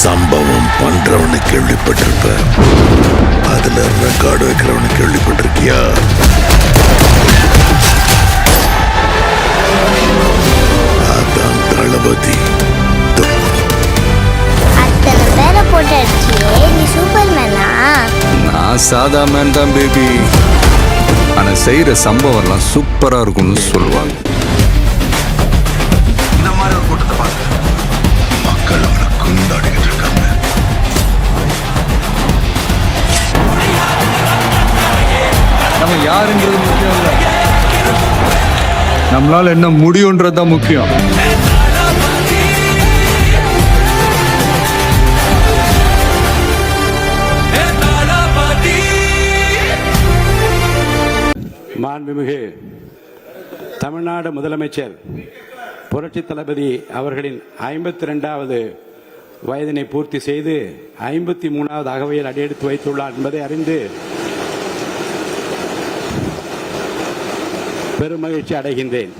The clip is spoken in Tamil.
சம்பவம் பண்றவனு கேள்விப்பட்டிருப்ப, அதுல ரெக்கார்டு வைக்கிறவனு கேள்விப்பட்டிருக்கியா? அதான் தளபதி. அத்தனை பேரை போட்டு அடிச்சியே, நீ சூப்பர் மேனா? நான் சாதா மேன் தான் பேபி. ஆனா செய்யற சம்பவம்லாம் சூப்பரா இருக்கும்னு சொல்லுவாங்க. இந்த மாதிரி ஒரு கூட்டத்தை பார்த்து மக்கள் அவனை கொண்டாடிக்கிட்டு இருக்காங்க. நம்ம யாருன்றது முக்கியம் இல்லை, நம்மளால என்ன முடியும்ன்றதுதான் முக்கியம். மாண்புமிகு தமிழ்நாடு முதலமைச்சர் புரட்சி தளபதி அவர்களின் 52வது வயதினை பூர்த்தி செய்து 53வது அகவையில் அடியெடுத்து வைத்துள்ளார் என்பதை அறிந்து பெருமகிழ்ச்சி அடைகின்றேன்.